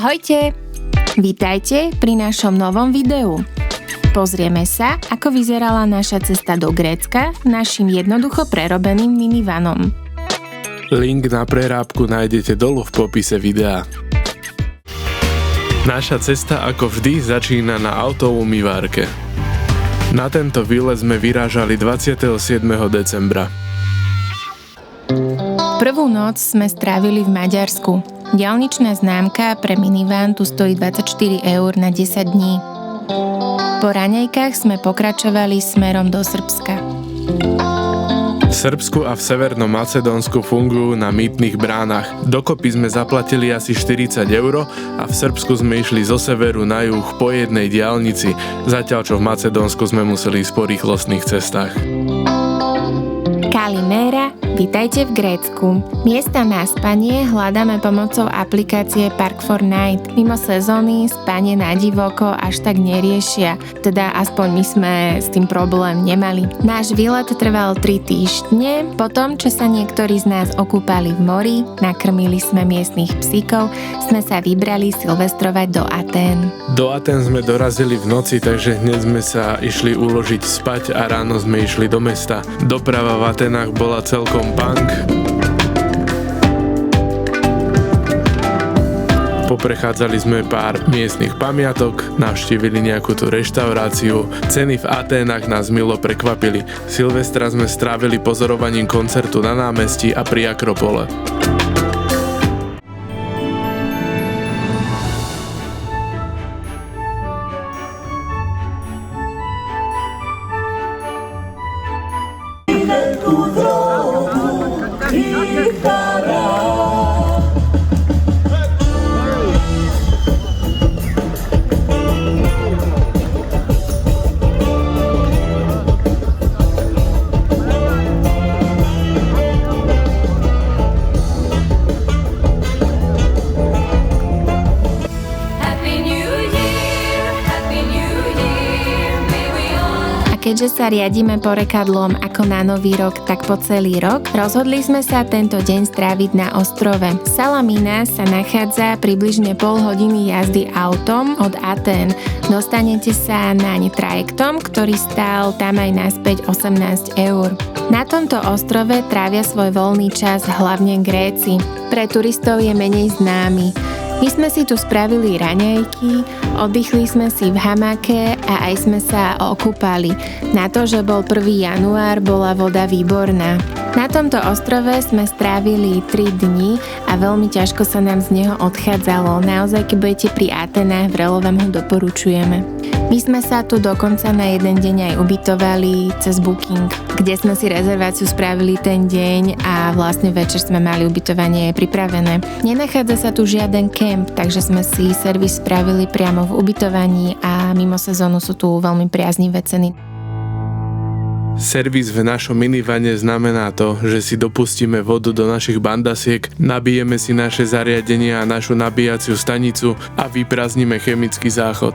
Ahojte! Vítajte pri našom novom videu. Pozrieme sa, ako vyzerala naša cesta do Grécka našim jednoducho prerobeným minivanom. Link na prerábku nájdete dolu v popise videa. Naša cesta ako vždy začína na autoumývárke. Na tento výlet sme vyrážali 27. decembra. Prvú noc sme strávili v Maďarsku. Diaľničná známka pre minivan tu stojí 24 eur na 10 dní. Po raňajkách sme pokračovali smerom do Srbska. V Srbsku a v Severnom Macedónsku fungujú na mýtnych bránach. Dokopy sme zaplatili asi 40 eur a v Srbsku sme išli zo severu na juh po jednej diaľnici, zatiaľ čo v Macedónsku sme museli ísť po rýchlostných cestách. Kalimera, vitajte v Grécku. Miesta na spanie hľadáme pomocou aplikácie Park4Night. Mimo sezóny spanie na divoko až tak neriešia, teda aspoň my sme s tým problém nemali. Náš výlet trval 3 týždne, potom čo sa niektorí z nás okúpali v mori, nakrmili sme miestnych psíkov, sme sa vybrali silvestrovať do Atén. Do Atén sme dorazili v noci, takže hneď sme sa išli uložiť spať a ráno sme išli do mesta. Doprava v Aténach bola celkom punk. Poprechádzali sme pár miestnych pamiatok, navštívili nejakú tú reštauráciu. Ceny v Aténach nás milo prekvapili. Silvestra sme strávili pozorovaním koncertu na námestí a pri Akropole. Keďže sa riadime porekadlom ako na nový rok, tak po celý rok, rozhodli sme sa tento deň stráviť na ostrove. Salamína sa nachádza približne pol hodiny jazdy autom od Atén. Dostanete sa naň trajektom, ktorý stál tam aj naspäť 18 eur. Na tomto ostrove trávia svoj voľný čas hlavne Gréci. Pre turistov je menej známy. My sme si tu spravili raňajky, oddychli sme si v hamake a aj sme sa okúpali. Na to, že bol 1. január, bola voda výborná. Na tomto ostrove sme strávili 3 dni a veľmi ťažko sa nám z neho odchádzalo. Naozaj, keď budete pri Atenách, vrelo vám ho doporučujeme. My sme sa tu dokonca na jeden deň aj ubytovali cez Booking, kde sme si rezerváciu spravili ten deň a vlastne večer sme mali ubytovanie pripravené. Nenachádza sa tu žiaden kemp, takže sme si servis spravili priamo v ubytovaní a mimo sezónu sú tu veľmi priaznivé ceny. Servis v našom minivane znamená to, že si dopustíme vodu do našich bandasiek, nabijeme si naše zariadenia a našu nabíjaciu stanicu a vyprázdnime chemický záchod.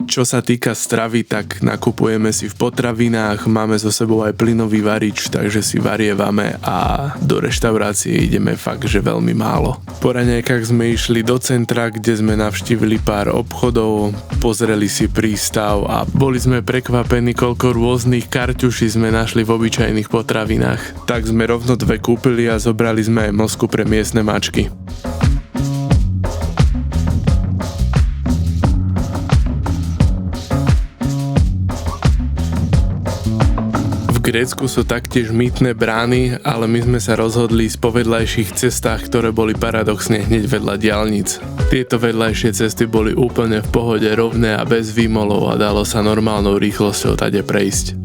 Čo sa týka stravy, tak nakupujeme si v potravinách, máme so sebou aj plynový varič, takže si varievame a do reštaurácie ideme fakt, že veľmi málo. Po raňajkách sme išli do centra, kde sme navštívili pár obchodov, pozreli si prístav a boli sme prekvapení, koľko rôznych karťuší sme našli v obyčajných potravinách. Tak sme rovno 2 kúpili a zobrali sme aj mlsku pre miestne mačky. V Grécku sú taktiež mýtne brány, ale my sme sa rozhodli ísť po vedľajších cestách, ktoré boli paradoxne hneď vedľa diaľnic. Tieto vedľajšie cesty boli úplne v pohode, rovné a bez výmolov a dalo sa normálnou rýchlosťou tade prejsť.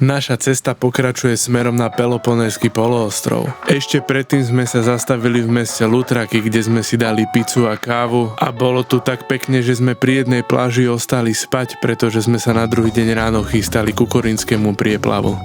Naša cesta pokračuje smerom na Peloponézsky poloostrov. Ešte predtým sme sa zastavili v meste Loutraki, kde sme si dali pizzu a kávu a bolo tu tak pekne, že sme pri jednej pláži ostali spať, pretože sme sa na druhý deň ráno chystali ku Korinskému prieplavu.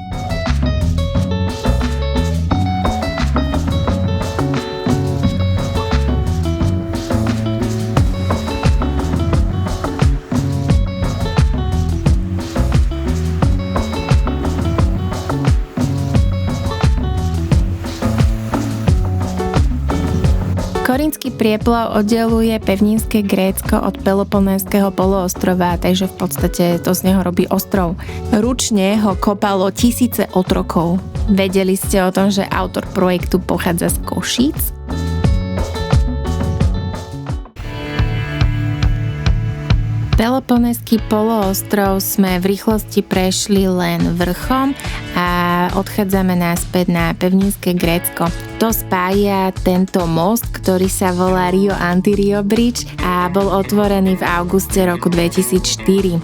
Korinský prieplov oddeluje pevninské Grécko od Peloponézskeho poloostrova, takže v podstate to z neho robí ostrov. Ručne ho kopalo tisíce otrokov. Vedeli ste o tom, že autor projektu pochádza z Košíc? Peloponézsky poloostrov sme v rýchlosti prešli len vrchom a odchádzame naspäť na pevninské Grécko. To spája tento most, ktorý sa volá Rio Antirio Bridge a bol otvorený v auguste roku 2004.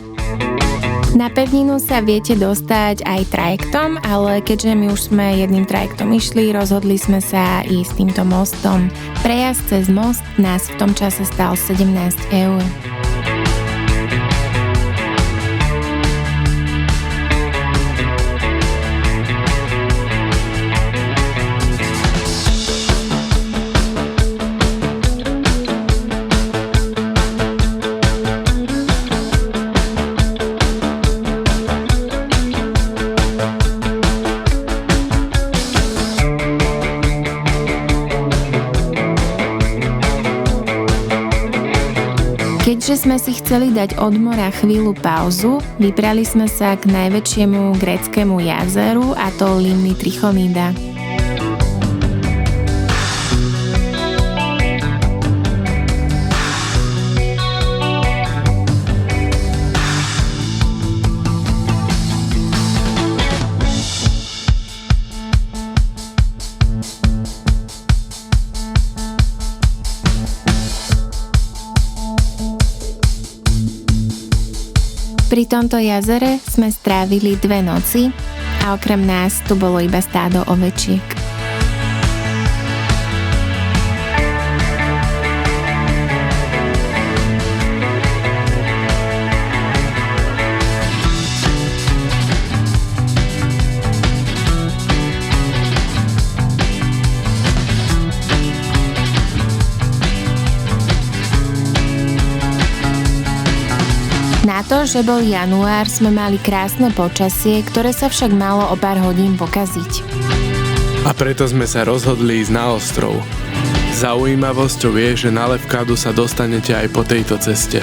Na pevninu sa viete dostať aj trajektom, ale keďže my už sme jedným trajektom išli, rozhodli sme sa ísť týmto mostom. Prejazd cez most nás v tom čase stal 17 eur. Keďže sme si chceli dať od mora chvíľu pauzu, vybrali sme sa k najväčšiemu gréckemu jazeru, a to Limny Trichonida. Pri tomto jazere sme strávili 2 noci a okrem nás tu bolo iba stádo ovečiek. Na to, že bol január, sme mali krásne počasie, ktoré sa však malo o pár hodín pokaziť. A preto sme sa rozhodli ísť na ostrov. Zaujímavosťou je, že na Lefkádu sa dostanete aj po tejto ceste.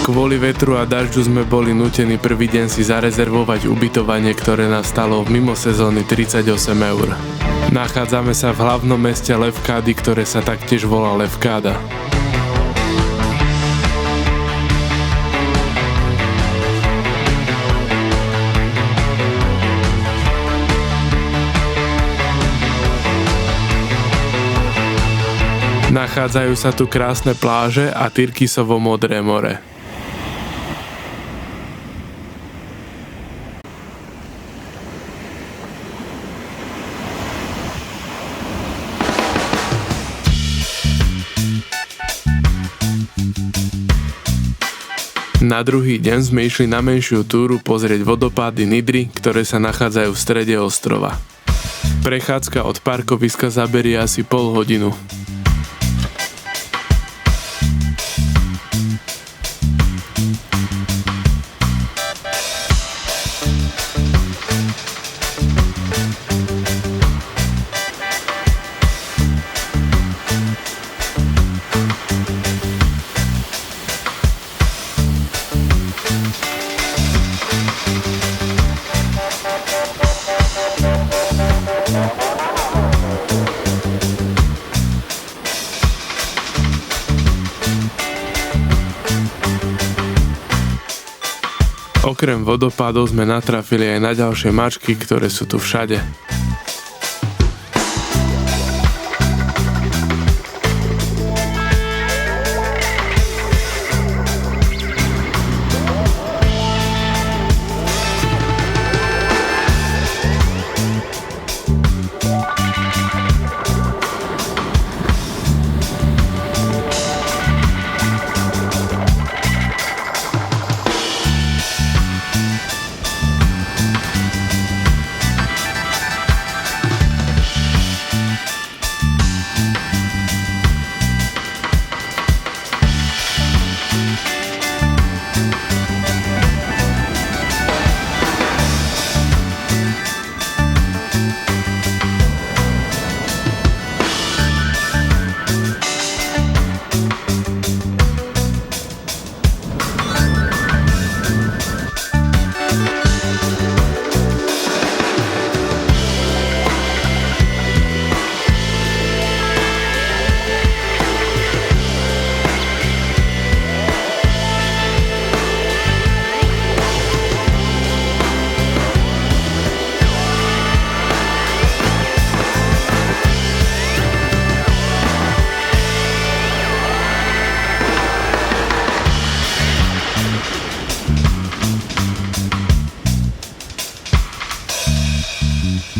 Kvôli vetru a dažďu sme boli nútení prvý deň si zarezervovať ubytovanie, ktoré nás stalo mimo sezóny 38 eur. Nachádzame sa v hlavnom meste Lefkády, ktoré sa taktiež volá Lefkáda. Nachádzajú sa tu krásne pláže a Tyrkisovo modré more. Na druhý deň sme išli na menšiu túru pozrieť vodopády Nidry, ktoré sa nachádzajú v strede ostrova. Prechádzka od parkoviska zaberie asi pol hodinu. Okrem vodopádov sme natrafili aj na ďalšie mačky, ktoré sú tu všade.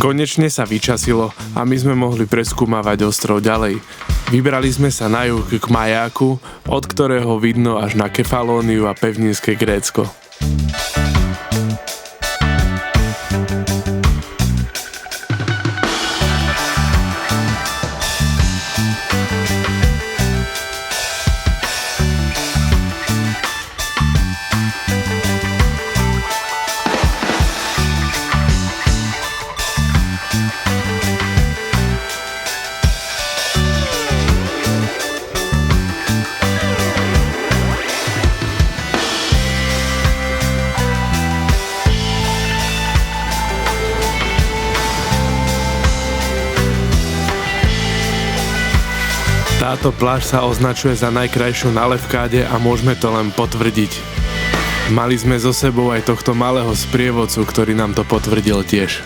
Konečne sa vyčasilo a my sme mohli preskúmavať ostrov ďalej. Vybrali sme sa na juh k majáku, od ktorého vidno až na Kefalóniu a pevninské Grécko. Táto pláž sa označuje za najkrajšiu na Levkáde a môžeme to len potvrdiť. Mali sme so sebou aj tohto malého sprievodcu, ktorý nám to potvrdil tiež.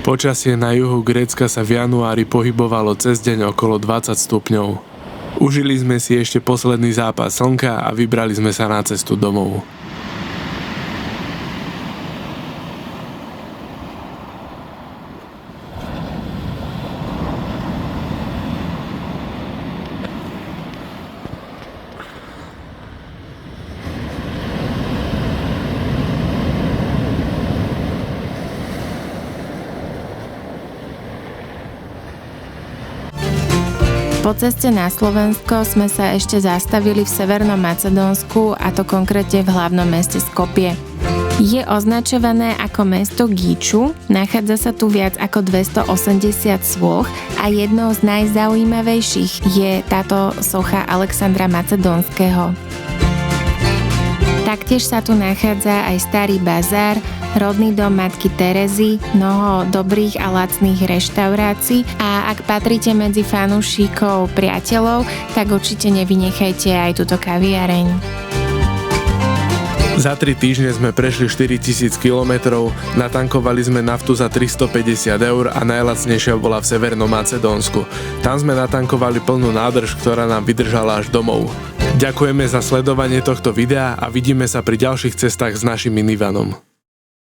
Počasie na juhu Grécka sa v januári pohybovalo cez deň okolo 20 stupňov. Užili sme si ešte posledný zápas slnka a vybrali sme sa na cestu domov. Po ceste na Slovensko sme sa ešte zastavili v Severnom Macedónsku, a to konkrétne v hlavnom meste Skopje. Je označované ako mesto Gíču, nachádza sa tu viac ako 280 sôch a jednou z najzaujímavejších je táto socha Alexandra Macedónskeho. Taktiež sa tu nachádza aj Starý bazár, rodný dom matky Terezy, mnoho dobrých a lacných reštaurácií a ak patríte medzi fanúšikov priateľov, tak určite nevynechajte aj túto kaviareň. Za 3 týždne sme prešli 4000 km, natankovali sme naftu za 350 eur a najlacnejšia bola v Severnom Macedónsku. Tam sme natankovali plnú nádrž, ktorá nám vydržala až domov. Ďakujeme za sledovanie tohto videa a vidíme sa pri ďalších cestách s našim minivanom.